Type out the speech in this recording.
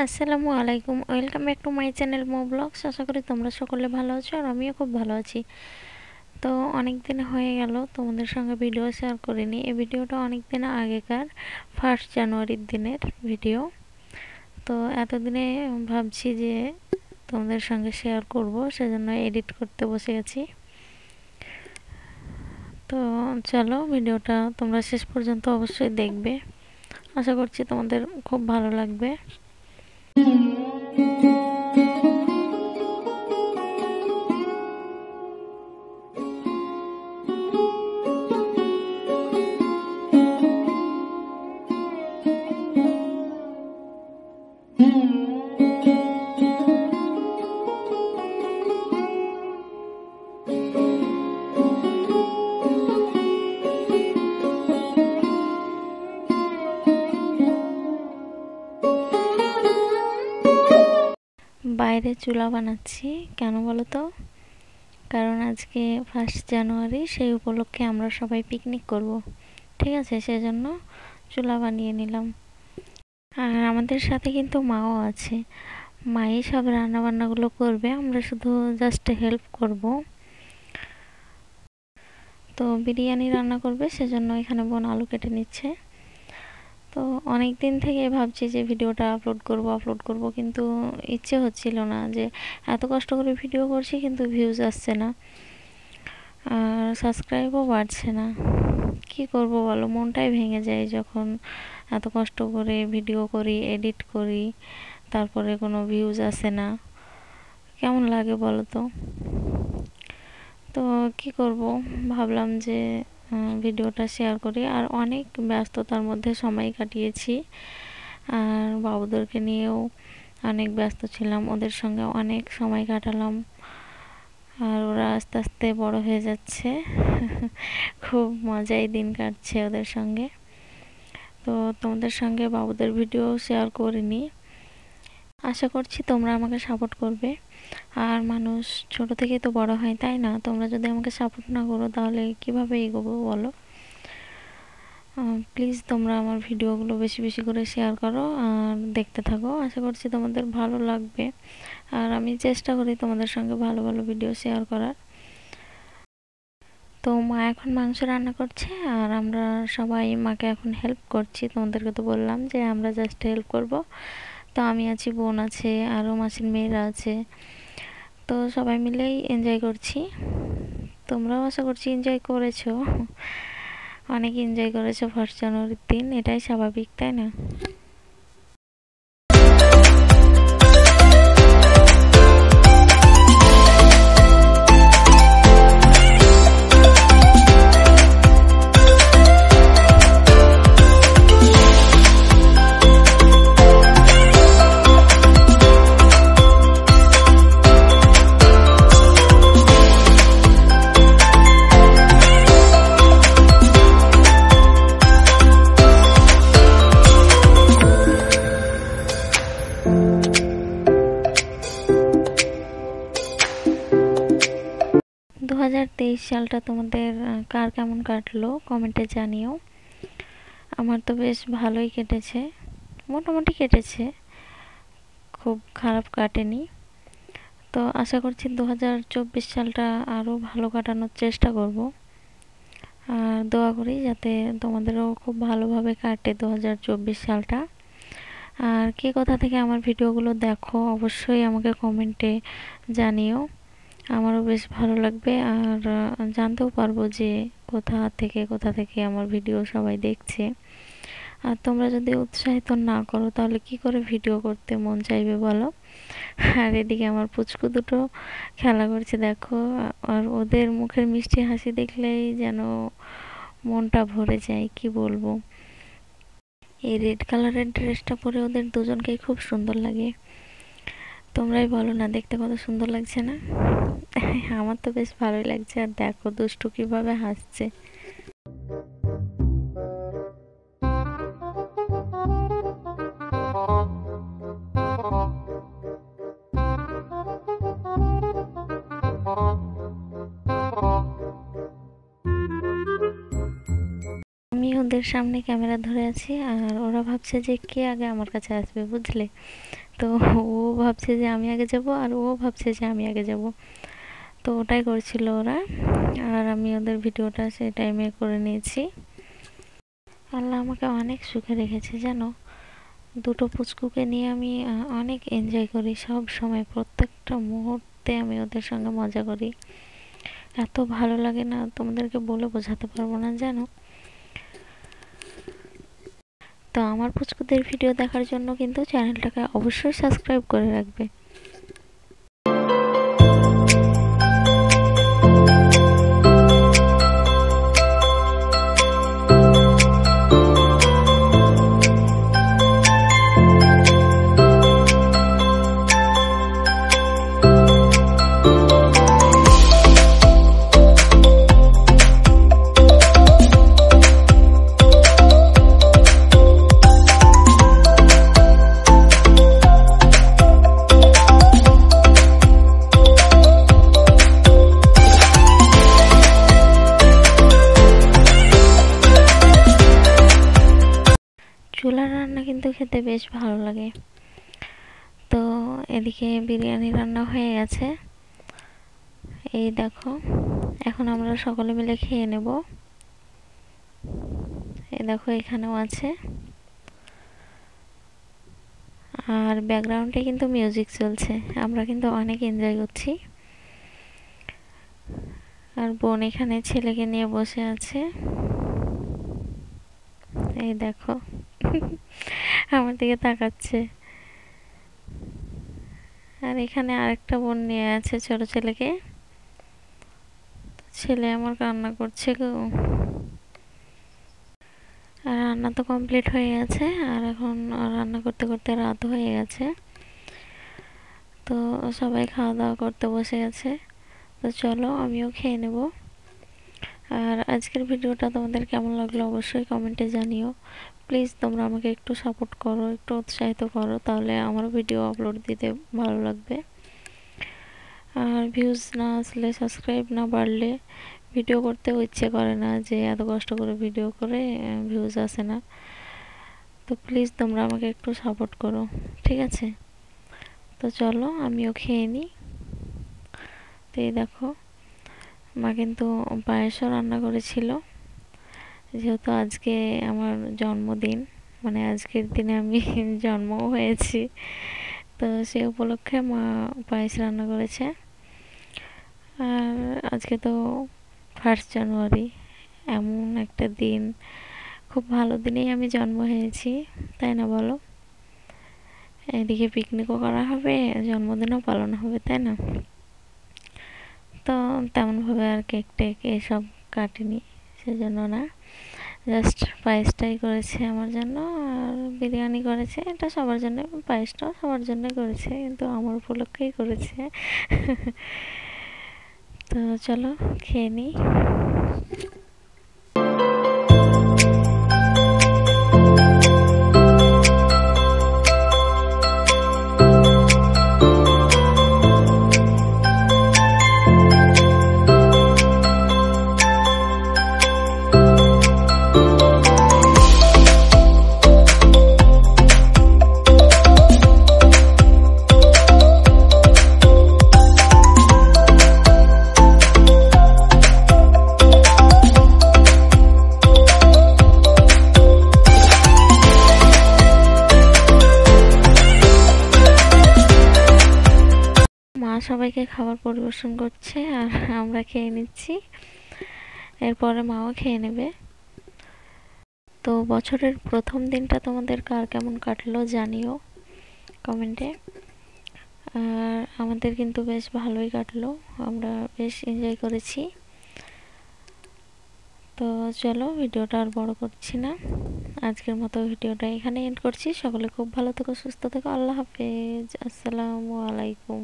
আসসালামু আলাইকুম, welcome back to my channel Mo blogs. আশা করি তোমরা সকলে ভালো আছো আর আমিও খুব ভালো আছি। তো অনেক দিন হয়ে গেল তোমাদের সঙ্গে ভিডিও শেয়ার করিনি। এই ভিডিওটা অনেক দিন আগেকার 1 জানুয়ারির দিনের ভিডিও। তো এতদিনে ভাবছি যে তোমাদের সঙ্গে শেয়ার করব, সেজন্য এডিট করতে বসে গেছি। তো চলো ভিডিওটা তোমরা শেষ পর্যন্ত অবশ্যই দেখবে, আশা করছি তোমাদের খুব ভালো লাগবে। বাইরে চুলা বানাচ্ছি, কেন বলো তো? কারণ আজকে 1 জানুয়ারি, সেই উপলক্ষে আমরা সবাই পিকনিক করব। ঠিক আছে, সেজন্য চুলা বানিয়ে নিলাম। আর আমাদের সাথে কিন্তু মাও আছে, মাই সব রান্না বান্নাগুলো করবে, আমরা শুধু জাস্ট হেল্প করব। তো বিরিয়ানি রান্না করবে, সেজন্য এখানে বোন আলু কেটে নিচ্ছে। তো অনেক দিন থেকে ভাবছি যে ভিডিওটা আপলোড করব, কিন্তু ইচ্ছে হচ্ছিল না। যে এত কষ্ট করে ভিডিও করছি কিন্তু ভিউজ আসছে না আর সাবস্ক্রাইবও বাড়ছে না। কি করব বলো, মনটাই ভেঙে যায় যখন এত কষ্ট করে ভিডিও করি, এডিট করি, তারপরে কোনো ভিউজ আসে না। কেমন লাগে বলো তো? তো কি করব, ভাবলাম যে ভিডিওটা শেয়ার করি। আর অনেক ব্যস্ততার মধ্যে সময় কাটিয়েছি, আর বাবুদেরকে নিয়েও অনেক ব্যস্ত ছিলাম, ওদের সঙ্গে অনেক সময় কাটালাম। আর ওরা আস্তে আস্তে বড় হয়ে যাচ্ছে খুব মজাই দিন কাটছে ওদের সঙ্গে। তো তোমাদের সঙ্গে বাবুদের ভিডিও শেয়ার করিনি, আশা করছি তোমরা আমাকে সাপোর্ট করবে। আর মানুষ ছোট থেকেই তো বড় হয়, তাই না? তোমরা যদি আমাকে সাপোর্ট না করো তাহলে কিভাবে এগোবো বলো? প্লিজ তোমরা আমার ভিডিওগুলো বেশি বেশি করে শেয়ার করো আর দেখতে থাকো, আশা করছি তোমাদের ভালো লাগবে। আর আমি চেষ্টা করি তোমাদের সঙ্গে ভালো ভালো ভিডিও শেয়ার করার। তো মা এখন মাংস রান্না করছে আর আমরা সবাই মাকে এখন হেল্প করছি। তোমাদেরকে তো বললাম যে আমরা জাস্ট হেল্প করব। তো আমি আছি, বোন আছে, আরও মাসির মেয়েরা আছে। তো সবাই মিলেই এনজয় করছি। তোমরাও আশা করছি এনজয় করেছো, অনেক এনজয় করেছো 1 জানুয়ারির দিন, এটাই স্বাভাবিক, তাই না? 2023 সালটা তোমাদের কার কেমন কাটলো কমেন্টে জানিও। আমার তো বেশ ভালোই কেটেছে, মোটামুটি কেটেছে, খুব খারাপ কাটেনি। তো আশা করছি 2024 সালটা আরও ভালো কাটানোর চেষ্টা করব। আর দোয়া করি যাতে তোমাদেরও খুব ভালোভাবে কাটে 2024 সালটা। আর কে কোথা থেকে আমার ভিডিওগুলো দেখো অবশ্যই আমাকে কমেন্টে জানিও, আমারও বেশ ভালো লাগবে। আর জানতেও পারবো যে কোথা থেকে আমার ভিডিও সবাই দেখছে। আর তোমরা যদি উৎসাহিত না করো তাহলে কি করে ভিডিও করতে মন চাইবে বলো? আর এদিকে আমার পুচকু দুটো খেলা করছে দেখো, আর ওদের মুখের মিষ্টি হাসি দেখলেই যেন মনটা ভরে যায়, কি বলবো। এই রেড কালারের ড্রেসটা পরে ওদের দুজনকেই খুব সুন্দর লাগে। তোমরাই বলো না, দেখতে কত সুন্দর লাগছে না? আমার তো বেশ ভালোই লাগছে। আর দেখো দুষ্টু কিভাবে হাসছে। আমি ওদের সামনে ক্যামেরা ধরে আছি আর ওরা ভাবছে যে কে আগে আমার কাছে আসবে, বুঝলে? তো ও ভাবছে যে আমি আগে যাব আর ও ভাবছে যে আমি আগে যাব, তো ওটাই করছিল ওরা। আর আমি ওদের ভিডিওটা সেই টাইমে করে নিয়েছি। আল্লাহ আমাকে অনেক সুখে রেখেছে জানো। দুটো পুচকুকে নিয়ে আমি অনেক এনজয় করি সব সময়, প্রত্যেকটা মুহূর্তে আমি ওদের সঙ্গে মজা করি। এত ভালো লাগে না, তোমাদেরকে বলে বোঝাতে পারবো না জানো। তো আমার পুচকুদের ভিডিও দেখার জন্য কিন্তু চ্যানেলটাকে অবশ্যই সাবস্ক্রাইব করে রাখবে। চুলার রান্না কিন্তু খেতে বেশ ভালো লাগে। তো এদিকে বিরিয়ানি রান্না হয়ে গেছে, এই দেখো। এখন আমরা সকলে মিলে খেয়ে নেব। এই দেখো এখানেও আছে, আর ব্যাকগ্রাউন্ডে কিন্তু মিউজিক চলছে, আমরা কিন্তু অনেক এনজয় করছি। আর বোন এখানে ছেলেকে নিয়ে বসে আছে, এই দেখো আমার দিকে তাকাচ্ছে। আর এখানে আরেকটা বোন নিয়ে আছে ছোট ছেলেকে, ছেলে আমার কান্না করছে গো। আর রান্না তো কমপ্লিট হয়ে গেছে, আর এখন রান্না করতে করতে রাত হয়ে গেছে। তো সবাই খাওয়া দাওয়া করতে বসে গেছে, তো চলো আমিও খেয়ে নেব। আর আজকের ভিডিওটা তোমাদের কেমন লাগলো অবশ্যই কমেন্টে জানিও। প্লিজ তোমরা আমাকে একটু সাপোর্ট করো, একটু উৎসাহিত করো, তাহলে আমার ভিডিও আপলোড দিতে ভালো লাগবে। আর ভিউজ না আসলে, সাবস্ক্রাইব না বাড়লে ভিডিও করতেও ইচ্ছে করে না, যে এত কষ্ট করে ভিডিও করে ভিউজ আসে না। তো প্লিজ তোমরা আমাকে একটু সাপোর্ট করো, ঠিক আছে? তো চলো আমিও খেয়ে নিই। তো এই দেখো মা কিন্তু পায়েসও রান্না করেছিল, যেহেতু আজকে আমার জন্মদিন, মানে আজকের দিনে আমি জন্মও হয়েছি, তো সে উপলক্ষে মা পায়েস রান্না করেছে। আর আজকে তো 1 জানুয়ারি, এমন একটা দিন, খুব ভালো দিনেই আমি জন্ম হয়েছি, তাই না বলো? এদিকে পিকনিকও করা হবে, জন্মদিনও পালন হবে, তাই না? তো তেমনভাবে আর কেক টেক এসব কাটিনি, সেজন্য না, জাস্ট পায়েসটাই করেছে আমার জন্য, আর বিরিয়ানি করেছে, এটা সবার জন্য, পায়েসটাও সবার জন্য করেছে, কিন্তু আমার উপলক্ষেই করেছে। তো চলো খেয়ে নিই। মা সবাইকে খাবার পরিবেশন করছে, আর আমরা খেয়ে নিচ্ছি, এরপরে মাও খেয়ে নেবে। তো বছরের প্রথম দিনটা তোমাদের কার কেমন কাটলো জানিও কমেন্টে। আর আমাদের কিন্তু বেশ ভালোই কাটলো, আমরা বেশ এনজয় করেছি। তো চলো ভিডিওটা আর বড় করছি না, আজকের মতো ভিডিওটা এখানে এন্ড করছি। সকলে খুব ভালো থেকো, সুস্থ থেকো, আল্লাহ হাফেজ, আসসালামু আলাইকুম।